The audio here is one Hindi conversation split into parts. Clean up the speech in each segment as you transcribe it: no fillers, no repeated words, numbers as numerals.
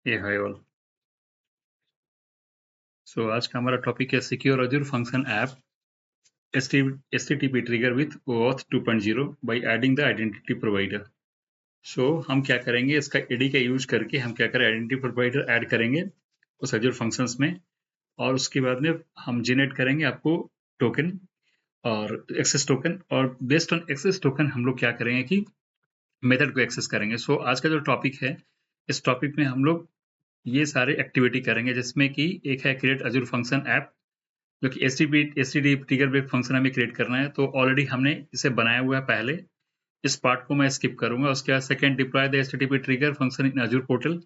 Hi all. सो आज का हमारा टॉपिक है secure Azure function app HTTP trigger with OAuth 2.0 by adding the identity provider. So हम क्या करेंगे, इसका एडी का यूज करके हम क्या करें, आइडेंटिटी प्रोवाइडर ऐड करेंगे उस अजूर फंक्शंस में, और उसके बाद में हम जनरेट करेंगे आपको टोकन और एक्सेस टोकन, और बेस्ड ऑन एक्सेस टोकन हम लोग क्या करेंगे कि मेथड को एक्सेस करेंगे। सो आज का जो टॉपिक है, इस टॉपिक में हम लोग ये सारे एक्टिविटी करेंगे, जिसमें कि एक है क्रिएट अजूर फंक्शन ऐप, जो कि एसटीडी ट्रिगर बेस्ड फंक्शन हमें क्रिएट करना है। तो ऑलरेडी हमने इसे बनाया हुआ है पहले, इस पार्ट को मैं स्किप करूंगा। उसके बाद second, deploy the HTTP trigger function in Azzur portal,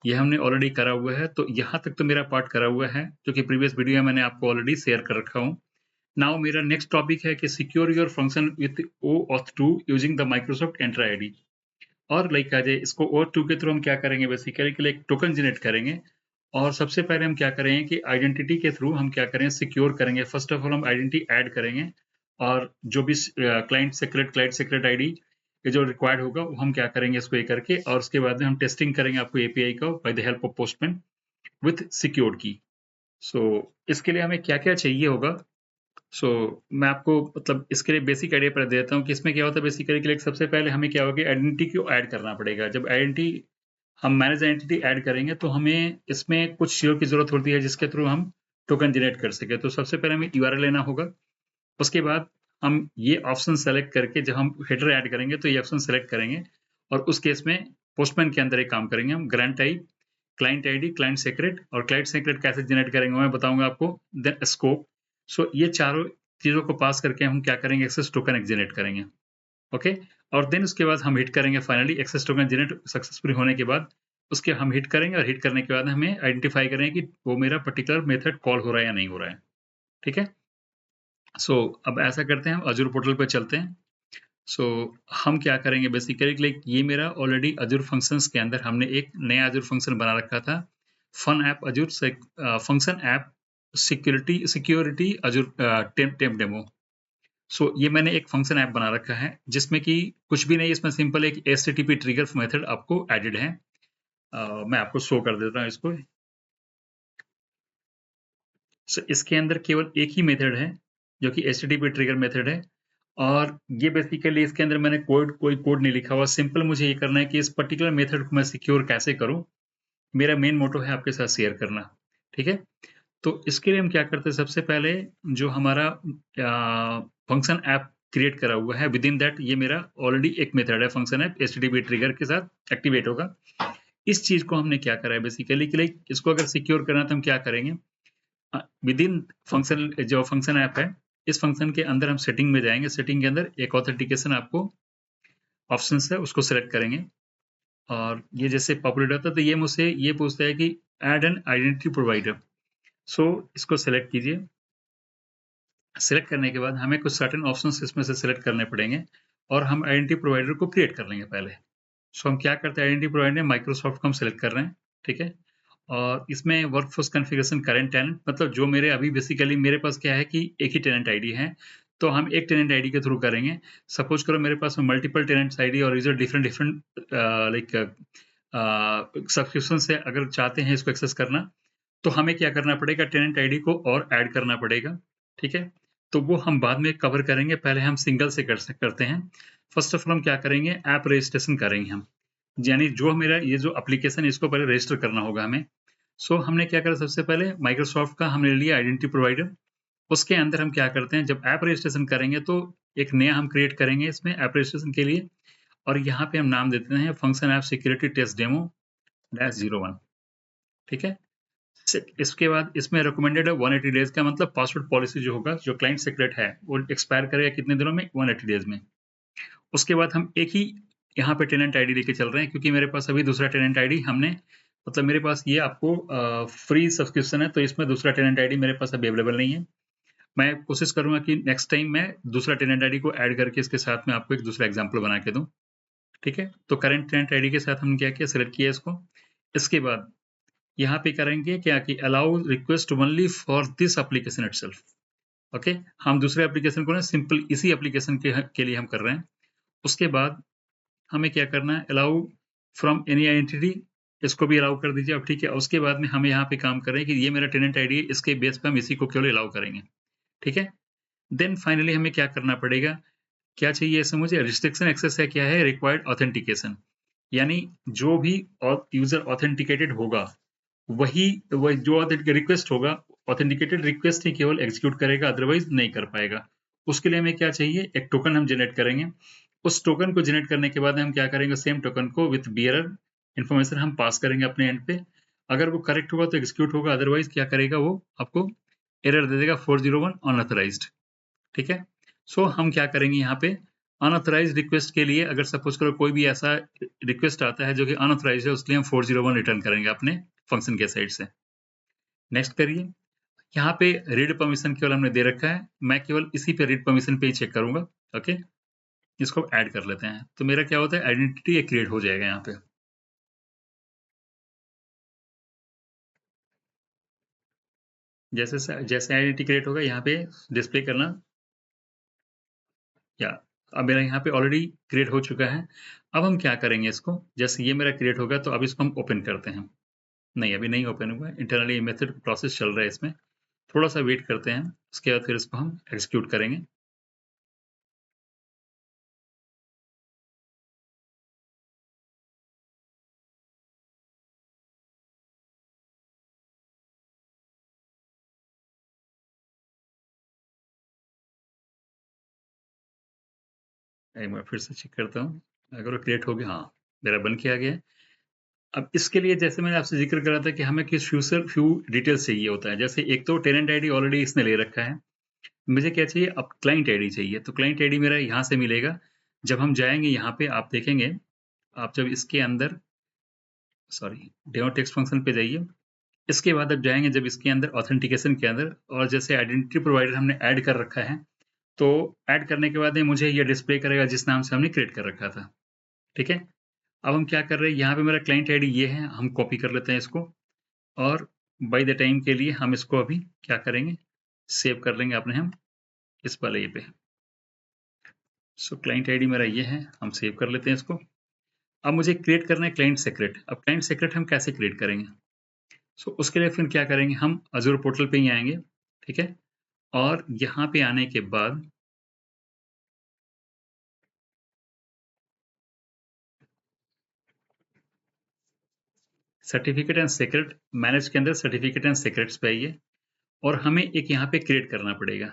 ये हमने ऑलरेडी करा हुआ है। तो यहाँ तक तो मेरा पार्ट करा हुआ है, जो कि प्रीवियस वीडियो में मैंने आपको ऑलरेडी शेयर कर रखा हूँ। नाउ मेरा नेक्स्ट टॉपिक है कि secure your function with OAuth2 using the Microsoft enter ID. और लाइक आ जाए, इसको OAuth2 के थ्रू हम क्या करेंगे, बेसिकली के लिए एक टोकन जनरेट करेंगे। और सबसे पहले हम क्या करेंगे कि आइडेंटिटी के थ्रू हम क्या करेंगे, सिक्योर करेंगे। फर्स्ट ऑफ ऑल हम आइडेंटिटी ऐड करेंगे, और जो भी क्लाइंट सेक्रेट आईडी ये जो रिक्वायर्ड होगा वो हम क्या करेंगे, इसको ये करके, और उसके बाद में हम टेस्टिंग करेंगे आपको एपीआई का by the help of postman with secured की। सो इसके लिए हमें क्या क्या चाहिए होगा। सो मैं आपको मतलब इसके लिए बेसिक आइडिया पर देता हूँ कि इसमें क्या होता है। बेसिकली के लिए सबसे पहले हमें क्या होगा, आइडेंटिटी को ऐड करना पड़ेगा। जब आइडेंटिटी हम मैनेज आइडेंटिटी ऐड करेंगे तो हमें इसमें कुछ चीज़ों की ज़रूरत होती है, जिसके थ्रू हम टोकन जनरेट कर सके। तो सबसे पहले हमें यूआरएल लेना होगा। उसके बाद हम ये ऑप्शन सेलेक्ट करके, जब हम हेडर ऐड करेंगे तो ये ऑप्शन सेलेक्ट करेंगे, और उस केस में पोस्टमैन के अंदर एक काम करेंगे हम, grant type, client ID, client secret. और क्लाइंट सेक्रेट कैसे जनरेट करेंगे मैं बताऊंगा आपको। Then scope. सो ये चारों चीज़ों को पास करके हम क्या करेंगे, एक्सेस टोकन जनरेट करेंगे। ओके। और देन उसके बाद हम हिट करेंगे, finally access token generate successful होने के बाद उसके हम हिट करेंगे, और हिट करने के बाद हमें आइडेंटिफाई करेंगे कि वो मेरा पर्टिकुलर मेथड कॉल हो रहा है या नहीं हो रहा है। ठीक है। सो अब ऐसा करते हैं, हम अजूर पोर्टल पे चलते हैं। सो हम क्या करेंगे, बेसिकली लाइक ये मेरा ऑलरेडी अजूर फंक्शंस के अंदर हमने एक नया अजूर फंक्शन बना रखा था, fun app Azure function app security Azure temp demo. So ये मैंने एक फंक्शन ऐप बना रखा है, जिसमें कि कुछ भी नहीं, इसमें सिंपल एक HTTP ट्रिगर मेथड आपको एडेड है। मैं आपको शो कर देता हूँ इसको। इसके अंदर केवल एक ही मेथड है, जो कि HTTP ट्रिगर मेथड है। और ये बेसिकली इसके अंदर मैंने कोई कोड नहीं लिखा हुआ। सिंपल मुझे ये करना है कि इस पर्टिकुलर मेथड को मैं सिक्योर कैसे करूं। मेरा मेन मोटो है आपके साथ शेयर करना। ठीक है। तो इसके लिए हम क्या करते हैं, सबसे पहले जो हमारा फंक्शन ऐप क्रिएट करा हुआ है, विद इन दैट ये मेरा ऑलरेडी एक मेथड है, फंक्शन ऐप HTTP ट्रिगर के साथ एक्टिवेट होगा। इस चीज को हमने क्या करा है, बेसिकली के लिए इसको अगर सिक्योर करना तो हम क्या करेंगे, विद इन फंक्शन, जो फंक्शन ऐप है, इस फंक्शन के अंदर हम सेटिंग में जाएंगे। सेटिंग के अंदर एक ऑथेंटिकेशन आपको ऑप्शन है, उसको सेलेक्ट करेंगे। और ये जैसे पॉपुलेट होता है तो ये मुझसे ये पूछता है कि ऐड एन आइडेंटिटी प्रोवाइडर। सो इसको सेलेक्ट कीजिए। सेलेक्ट करने के बाद हमें कुछ सर्टेन ऑप्शंस इसमें से सेलेक्ट करने पड़ेंगे, और हम आइडेंटिटी प्रोवाइडर को क्रिएट कर लेंगे पहले। सो हम क्या करते हैं, आइडेंटिटी प्रोवाइडर माइक्रोसॉफ्ट को हम सेलेक्ट कर रहे हैं। ठीक है। और इसमें वर्कफोर्स कॉन्फ़िगरेशन करंट टेनेंट, मतलब जो मेरे अभी बेसिकली मेरे पास क्या है कि एक ही टेनेंट आईडी है, तो हम एक टेनेंट आईडी के थ्रू करेंगे। सपोज करो मेरे पास मल्टीपल टेनेंट्स आईडी और user different different like subscription से अगर चाहते हैं इसको एक्सेस करना, तो हमें क्या करना पड़ेगा, टेनेंट आईडी को और ऐड करना पड़ेगा। ठीक है। तो वो हम बाद में कवर करेंगे, पहले हम सिंगल से करते हैं। फर्स्ट ऑफ ऑल हम क्या करेंगे, ऐप रजिस्ट्रेशन करेंगे हम, यानी जो मेरा ये जो एप्लीकेशन है इसको पहले रजिस्टर करना होगा हमें। सो हमने क्या करा, सबसे पहले माइक्रोसॉफ्ट का हमने लिया आइडेंटिटी प्रोवाइडर। उसके अंदर हम क्या करते हैं, जब ऐप रजिस्ट्रेशन करेंगे तो एक नया हम क्रिएट करेंगे इसमें ऐप रजिस्ट्रेशन के लिए, और यहाँ पे हम नाम देते हैं function app security test demo -01। ठीक है। इसके बाद इसमें रिकमेंडेड है 180 डेज का, मतलब पासवर्ड पॉलिसी जो होगा, जो क्लाइंट सीक्रेट है, वो एक्सपायर करेगा कितने दिनों में, 180 डेज में। उसके बाद हम एक ही यहाँ पे टेनेंट आईडी लेके चल रहे हैं, क्योंकि मेरे पास अभी दूसरा टेनेंट आईडी हमने, मतलब मेरे पास ये आपको फ्री सब्सक्रिप्शन है, तो इसमें दूसरा टेनेंट आईडी मेरे पास अभी अवेलेबल नहीं है। मैं कोशिश करूंगा कि नेक्स्ट टाइम मैं दूसरा टेनेंट आईडी को ऐड करके इसके साथ में आपको एक दूसरा एग्जाम्पल बना के दूं। ठीक है। तो करंट टेनेंट आईडी के साथ हमने क्या किया, सिलेक्ट किया इसको। इसके बाद यहाँ पे करेंगे क्या कि allow request only for this application itself. Okay. हम दूसरे एप्लीकेशन को ना सिंपल इसी एप्लीकेशन के लिए हम कर रहे हैं। उसके बाद हमें क्या करना है, अलाउ फ्रॉम एनी आइडेंटिटी इसको भी अलाउ कर दीजिए। अब ठीक है, उसके बाद में हम यहाँ पे काम कर रहे हैं कि ये मेरा टेनेंट आईडी है, इसके बेस पे हम इसी को केवल अलाउ करेंगे, ठीक है। देन फाइनली हमें क्या करना पड़ेगा, क्या चाहिए इसमें मुझे, रिस्ट्रिक्शन एक्सेस है, क्या है, रिक्वायर्ड ऑथेंटिकेशन, यानी जो भी यूजर ऑथेंटिकेटेड होगा वही जो रिक्वेस्ट होगा, ऑथेंटिकेटेड रिक्वेस्ट ही केवल एग्जीक्यूट करेगा, अदरवाइज नहीं कर पाएगा। उसके लिए हमें क्या चाहिए, एक टोकन हम जनरेट करेंगे। उस टोकन को जनरेट करने के बाद हम क्या करेंगे, सेम टोकन को विथ बियरर इन्फॉर्मेशन हम पास करेंगे अपने एंड पे। अगर वो करेक्ट होगा तो एग्जीक्यूट होगा, अदरवाइज क्या करेगा, वो आपको एरर दे देगा 401 अनऑथराइज्ड, ठीक है। सो हम क्या करेंगे यहाँ पे, अनऑथराइज्ड रिक्वेस्ट के लिए अगर सपोज करो कोई भी ऐसा रिक्वेस्ट आता है जो कि अनऑथराइज्ड है, उसके लिए हम 401 रिटर्न करेंगे अपने फंक्शन के साइड से। नेक्स्ट करिए, यहाँ पे रीड परमिशन केवल हमने दे रखा है, मैं केवल इसी पे रीड परमिशन पे ही चेक करूंगा, ओके। इसको ऐड कर लेते हैं, तो मेरा क्या होता है, आइडेंटिटी क्रिएट हो जाएगा यहाँ पे। जैसे जैसे आइडेंटिटी क्रिएट होगा यहाँ पे डिस्प्ले करना, या अब मेरा यहाँ पे ऑलरेडी क्रिएट हो चुका है। अब हम क्या करेंगे, इसको जैसे ये मेरा क्रिएट होगा तो अब इसको हम ओपन करते हैं। नहीं, अभी नहीं ओपन हुआ है, इंटरनली मेथड प्रोसेस चल रहा है इसमें, थोड़ा सा वेट करते हैं, उसके बाद फिर इसको हम एग्जीक्यूट करेंगे। एक बार फिर से चेक करता हूँ, अगर वो क्रिएट हो गया, हाँ मेरा बन के आ गया है। अब इसके लिए जैसे मैंने आपसे जिक्र करा था कि हमें किस फ्यू डिटेल्स चाहिए होता है, जैसे एक तो टेनेंट आईडी ऑलरेडी इसने ले रखा है, मुझे क्या चाहिए, अब क्लाइंट आईडी चाहिए। तो क्लाइंट आईडी मेरा यहाँ से मिलेगा, जब हम जाएंगे यहाँ पे आप देखेंगे, आप जब इसके अंदर सॉरी डेमो टेक्स्ट फंक्शन पे जाइए, इसके बाद अब जाएंगे जब इसके अंदर ऑथेंटिकेशन के अंदर, और जैसे आइडेंटिटी प्रोवाइडर हमने ऐड कर रखा है, तो ऐड करने के बाद में मुझे ये डिस्प्ले करेगा जिस नाम से हमने क्रिएट कर रखा था, ठीक है। अब हम क्या कर रहे हैं, यहाँ पे मेरा क्लाइंट आईडी ये है, हम कॉपी कर लेते हैं इसको, और बाय द टाइम के लिए हम इसको अभी क्या करेंगे, सेव कर लेंगे अपने हम इस वाले ये पे। सो क्लाइंट आईडी मेरा ये है, हम सेव कर लेते हैं इसको। अब मुझे क्रिएट करना है क्लाइंट सेक्रेट। अब क्लाइंट सेक्रेट हम कैसे क्रिएट करेंगे, सो उसके लिए फिर क्या करेंगे, हम अजूर पोर्टल पे ही आएंगे, ठीक है। और यहाँ पे आने के बाद सर्टिफिकेट एंड सीक्रेट मैनेज के अंदर सर्टिफिकेट एंड सीक्रेट्स पे आइए, और हमें एक यहाँ पे क्रिएट करना पड़ेगा।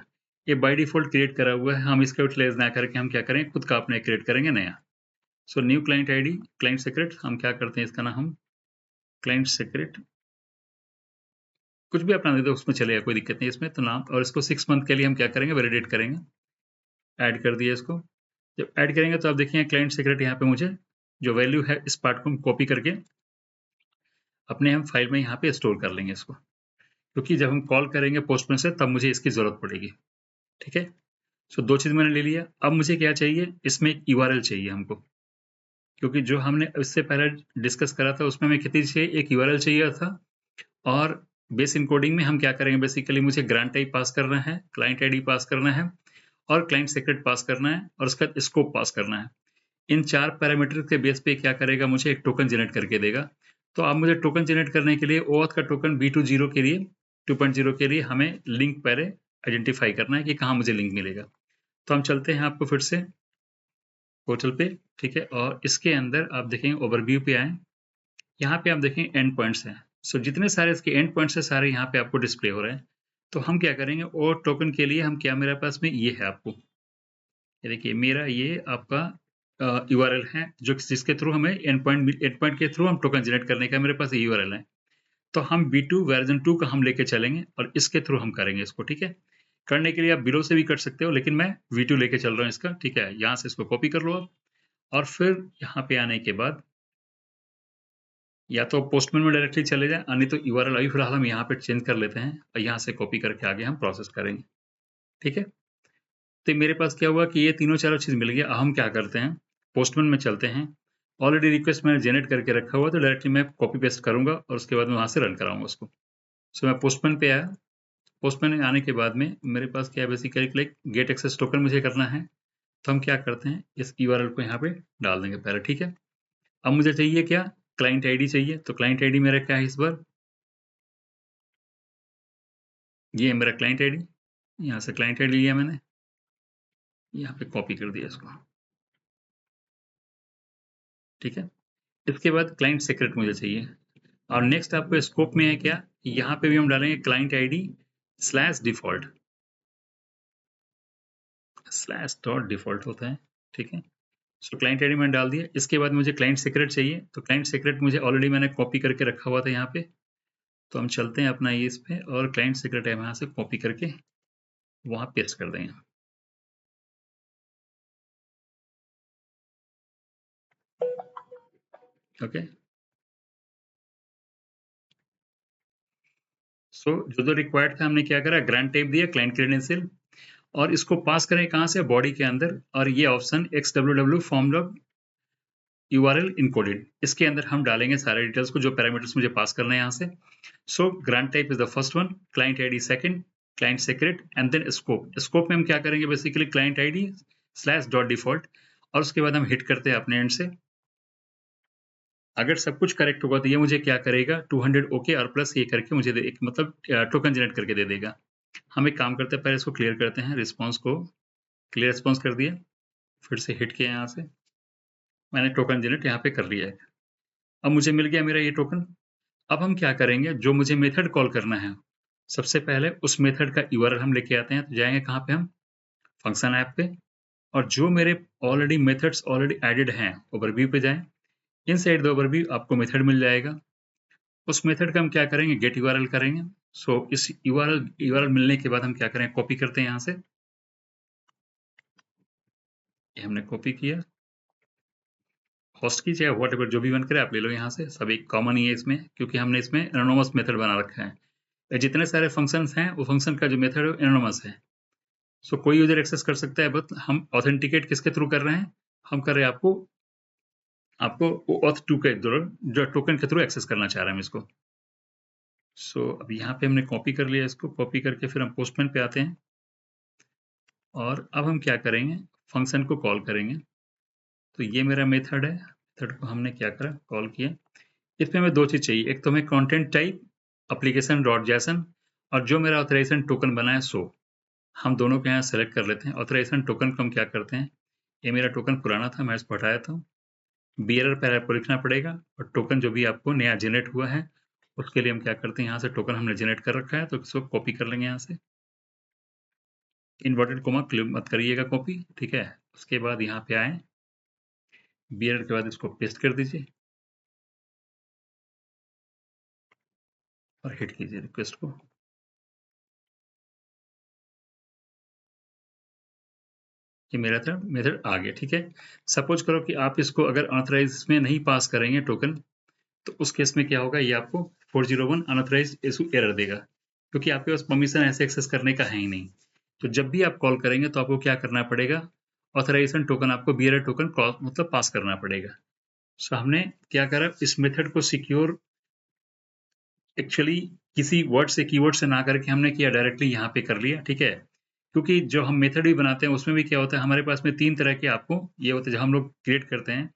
ये बाय डिफॉल्ट क्रिएट करा हुआ है, हम इसका यूटिलाइज ना करके हम क्या करें, खुद का अपने क्रिएट करेंगे नया। So new client ID client secret, हम क्या करते हैं, इसका नाम हम क्लाइंट सीक्रेट कुछ भी अपना दे दो, उसमें चलेगा, कोई दिक्कत नहीं इसमें तो नाम, और इसको 6 मंथ के लिए हम क्या करेंगे, वैलिडेट करेंगे। ऐड कर दिया इसको। जब ऐड करेंगे तो आप देखिए क्लाइंट सीक्रेट यहाँ पे मुझे जो वैल्यू है, इस पार्ट को हम कॉपी करके अपने हम फाइल में यहाँ पे स्टोर कर लेंगे इसको, क्योंकि जब हम कॉल करेंगे पोस्टमैन से तब मुझे इसकी जरूरत पड़ेगी, ठीक है। सो दो चीज मैंने ले लिया। अब मुझे क्या चाहिए, इसमें एक यूआरएल चाहिए हमको, क्योंकि जो हमने इससे पहले डिस्कस करा था उसमें हमें कितनी चाहिए, एक यूआरएल चाहिए था। और बेस इनकोडिंग में हम क्या करेंगे, बेसिकली मुझे ग्रांट टाइप पास करना है, क्लाइंट आईडी पास करना है, और क्लाइंट सीक्रेट पास करना है, और उसका स्कोप पास करना है। इन 4 पैरामीटर के बेस पे क्या करेगा, मुझे एक टोकन जनरेट करके देगा। तो अब मुझे टोकन जनरेट करने के लिए OAuth का टोकन B20 के लिए 2.0 के लिए हमें लिंक पहले आइडेंटिफाई करना है कि कहाँ मुझे लिंक मिलेगा। तो हम चलते हैं आपको फिर से पोर्टल पे, ठीक है। और इसके अंदर आप देखेंगे ओवरव्यू पे आए, यहाँ पे आप देखें एंड पॉइंट्स हैं। सो जितने सारे इसके एंड पॉइंट्स है सारे यहाँ पे आपको डिस्प्ले हो रहे हैं। तो हम क्या करेंगे, और टोकन के लिए हम क्या, मेरे पास में ये है, आपको ये देखिए मेरा ये आपका यूआरएल है, जो जिसके थ्रू हमें एंड पॉइंट के थ्रू हम टोकन जनरेट करने का मेरे पास यूआरएल है। तो हम B2 वर्जन 2 का हम लेके चलेंगे और इसके थ्रू हम करेंगे इसको, ठीक है। करने के लिए आप बिलो से भी कर सकते हो, लेकिन मैं V2 लेके चल रहा हूँ इसका, ठीक है। यहाँ से इसको कॉपी कर लो आप, और फिर यहाँ पे आने के बाद या तो पोस्टमैन में डायरेक्टली चले जाएं, नहीं तो यूआरएल अभी फिलहाल हम यहाँ पे चेंज कर लेते हैं और यहाँ से कॉपी करके आगे हम प्रोसेस करेंगे, ठीक है। तो मेरे पास क्या हुआ कि ये तीनों चारों चीज मिल गया। अब हम क्या करते हैं, पोस्टमैन में चलते हैं। ऑलरेडी रिक्वेस्ट मैंने जनरेट करके रखा हुआ, तो डायरेक्टली मैं कॉपी पेस्ट करूंगा और उसके बाद मैं वहां से रन कराऊंगा उसको। सो मैं पोस्टमैन पे आया, पोस्टमैन आने के बाद में मेरे पास क्या है, basically click get access token मुझे करना है। तो हम क्या करते हैं, इस यूआरएल को यहाँ पे डाल देंगे पहले, ठीक है। अब मुझे चाहिए क्या, क्लाइंट आईडी चाहिए, तो क्लाइंट आईडी मेरा क्या है इस बार, ये है मेरा क्लाइंट आईडी। यहाँ से क्लाइंट आईडी लिया मैंने, यहाँ पे कॉपी कर दिया इसको, ठीक है। इसके बाद क्लाइंट सीक्रेट मुझे चाहिए, और नेक्स्ट आपको स्कोप में है क्या, यहाँ पे भी हम डालेंगे client ID slash default, slash dot default होता है, ठीक है। सो क्लाइंट आईडी मैंने डाल दिया। इसके बाद मुझे क्लाइंट सीक्रेट चाहिए, तो क्लाइंट सीक्रेट मुझे ऑलरेडी मैंने कॉपी करके रखा हुआ था यहाँ पे, तो हम चलते हैं अपना ये इस पे, और क्लाइंट सीक्रेट है यहाँ से कॉपी करके वहाँ पेस्ट कर देंगे, ओके। सो जो जो रिक्वायर्ड था हमने क्या करा, ग्रांट टाइप दिया क्लाइंट क्रेडेंशियल, और इसको पास करें कहाँ से, बॉडी के अंदर, और ये option xww form log URL encoded, इसके अंदर हम डालेंगे सारे डिटेल्स को, जो पैरामीटर्स मुझे पास करना है यहाँ से। So grant type is the first one, client ID second, client secret, and then scope. Scope में हम क्या करेंगे, basically client ID slash dot default, और उसके बाद हम हिट करते हैं अपने एंड से। अगर सब कुछ करेक्ट होगा तो ये मुझे क्या करेगा, 200 ओके और प्लस ये करके मुझे एक मतलब टोकन जनरेट करके दे देगा। हम एक काम करते हैं, पहले इसको क्लियर करते हैं, रिस्पॉन्स को क्लियर रिस्पॉन्स कर दिया, फिर से हिट किया यहाँ से, मैंने टोकन जनरेट यहाँ पे कर लिया है। अब मुझे मिल गया मेरा ये टोकन। अब हम क्या करेंगे, जो मुझे मेथड कॉल करना है, सबसे पहले उस मेथड का यूआरएल हम लेके आते हैं। तो जाएंगे कहाँ पे हम, फंक्शन ऐप पे, और जो मेरे ऑलरेडी मेथड्स ऑलरेडी एडेड हैं ओवरव्यू पे जाएं। इनसाइड द ओवरव्यू आपको मेथड मिल जाएगा, उस मेथड का हम क्या करेंगे, गेट यूआरएल करेंगे। सो इस यूआरएल मिलने के बाद हम क्या करें, कॉपी करते हैं यहाँ से, ये हमने कॉपी किया, होस्ट की चाहे व्हाटएवर जो भी बन करे आप ले लो यहाँ से, सब एक कॉमन ही है इसमें, क्योंकि हमने इसमें एनोनिमस मेथड बना रखा है। जितने सारे फंक्शंस हैं वो फंक्शन का जो मेथड है एनोनिमस है, सो कोई यूजर एक्सेस कर सकता है। बट हम ऑथेंटिकेट किसके थ्रू कर रहे हैं, हम कर रहे हैं आपको आपको ऑथ 2 के जो टोकन के थ्रू एक्सेस करना चाह रहे हैं इसको। सो अब यहाँ पे हमने कॉपी कर लिया, इसको कॉपी करके फिर हम पोस्टमैन पे आते हैं, और अब हम क्या करेंगे, फंक्शन को कॉल करेंगे। तो ये मेरा मेथड है, मेथड को हमने क्या करा, कॉल किया। इसमें हमें दो चीज़ चाहिए, एक तो हमें कंटेंट टाइप एप्लीकेशन डॉट जैसन, और जो मेरा ऑथराइजेशन टोकन बना है सो, हम दोनों को यहाँ सेलेक्ट कर लेते हैं। ऑथराइजेशन टोकन को हम क्या करते हैं, ये मेरा टोकन पुराना था, मैं इसको हटाया था, बियरर पर आपको लिखना पड़ेगा, और टोकन जो भी आपको नया जनरेट हुआ है उसके लिए हम क्या करते हैं, यहाँ से टोकन हमने जनरेट कर रखा है, तो इसको कॉपी कर लेंगे यहाँ से, इन्वर्टेड कोमा क्लिक मत करिएगा कॉपी, ठीक है। उसके बाद यहाँ पे आए, बियरर के बाद इसको पेस्ट कर दीजिए और हिट कीजिए रिक्वेस्ट को। ये मेरा था मेथड आ गया, ठीक है। सपोज करो कि आप इसको अगर अनऑथराइज में नहीं पास करेंगे टोकन, तो उस केस में क्या होगा, ये आपको 401 अनऑथराइज इशू एरर देगा, क्योंकि आपके पास परमिशन ऐसे एक्सेस करने का है ही नहीं। तो जब भी आप कॉल करेंगे तो आपको क्या करना पड़ेगा, ऑथराइजेशन टोकन आपको बियरर टोकन मतलब पास करना पड़ेगा। सो हमने क्या करा, इस मेथड को सिक्योर एक्चुअली किसी वर्ड से कीवर्ड से ना करके हमने किया डायरेक्टली यहाँ पे कर लिया, ठीक है। क्योंकि जो हम मेथड भी बनाते हैं उसमें भी क्या होता है, हमारे पास में 3 तरह के आपको ये होते हैं जब हम लोग क्रिएट करते हैं,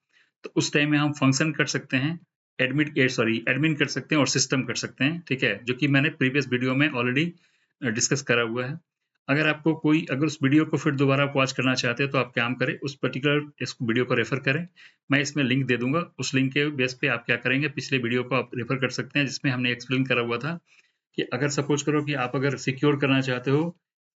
तो उस टाइम में हम फंक्शन कर सकते हैं, एडमिन कर सकते हैं और सिस्टम कर सकते हैं, ठीक है, जो कि मैंने प्रीवियस वीडियो में ऑलरेडी डिस्कस करा हुआ है। अगर उस वीडियो को फिर दोबारा वॉच करना चाहते हैं तो आप काम करें, उस पर्टिकुलर इस वीडियो को रेफर करें, मैं इसमें लिंक दे दूंगा, उस लिंक के बेस पे आप क्या करेंगे, पिछले वीडियो को आप रेफर कर सकते हैं, जिसमें हमने एक्सप्लेन करा हुआ था कि अगर सपोज करो कि आप अगर सिक्योर करना चाहते हो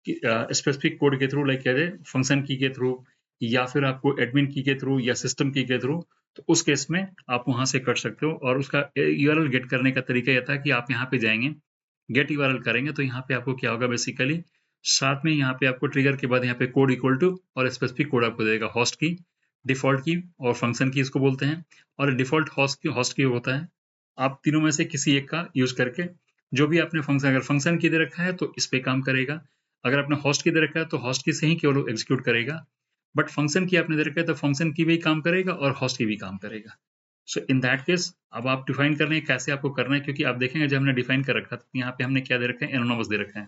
कि स्पेसिफिक कोड के थ्रू, लाइक कहते फंक्शन की के थ्रू, या फिर आपको एडमिन की के थ्रू या सिस्टम की के थ्रू, तो उस केस में आप वहां से कर सकते हो। और उसका यूआरएल गेट करने का तरीका यह था कि आप यहाँ पे जाएंगे, गेट यूआरएल करेंगे, तो यहाँ पे आपको क्या होगा, बेसिकली साथ में यहाँ पे आपको ट्रिगर के बाद यहाँ पे कोड इक्वल टू और स्पेसिफिक कोड आपको देगा, होस्ट की, डिफॉल्ट की और फंक्शन की इसको बोलते हैं, और डिफॉल्ट होस्ट की होता है। आप तीनों में से किसी एक का यूज करके जो भी आपने फंक्शन, अगर फंक्शन की दे रखा है तो इस पे काम करेगा, अगर आपने होस्ट की दे रखा है तो होस्ट की से ही केवल एग्जीक्यूट करेगा, बट फंक्शन की आपने दे रखा है तो फंक्शन की भी काम करेगा और होस्ट की भी काम करेगा। सो इन दैट केस अब आप डिफाइन कर रहे हैं कैसे आपको करना है, क्योंकि आप देखेंगे जब हमने डिफाइन कर रखा था यहाँ पे हमने क्या दे रखा है, एनोनिमस दे रखा है।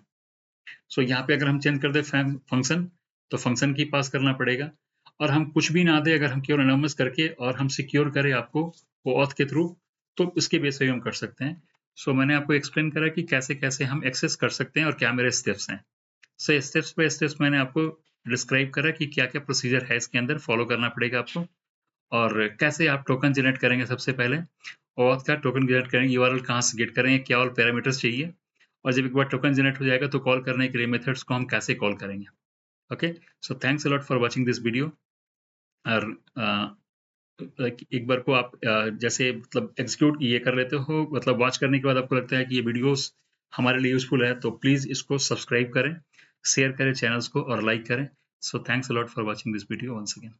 सो यहाँ पे अगर हम चेंज कर दे फंक्शन, तो फंक्शन की पास करना पड़ेगा, और हम कुछ भी ना दे, अगर हम केवल एनोनिमस करके और हम सिक्योर करें आपको वो ऑथ के थ्रू, तो इसके बेस पे हम कर सकते हैं। सो मैंने आपको एक्सप्लेन करा कि कैसे-कैसे हम एक्सेस कर सकते हैं और क्या मेरे स्टेप्स हैं। सो स्टेप्स बाय स्टेप्स मैंने आपको डिस्क्राइब करा कि क्या-क्या प्रोसीजर है इसके अंदर, फॉलो करना पड़ेगा आपको और कैसे आप टोकन जनरेट करेंगे सबसे पहले, ऑथ का टोकन जनरेट करेंगे, यूआरएल कहाँ से गेट करेंगे, क्या ऑल पैरामीटर्स चाहिए और जब एक बार टोकन जनरेट हो जाएगा तो कॉल करने के लिए मेथड्स को हम कैसे कॉल करेंगे। Okay, so thanks a lot for watching this video और लाइक एक बार को आप जैसे मतलब एग्जीक्यूट ये कर लेते हो, मतलब वॉच करने के बाद आपको लगता है कि ये वीडियोस हमारे लिए यूजफुल है, तो प्लीज़ इसको सब्सक्राइब करें, शेयर करें चैनल्स को और लाइक करें। So thanks a lot for watching this video once again.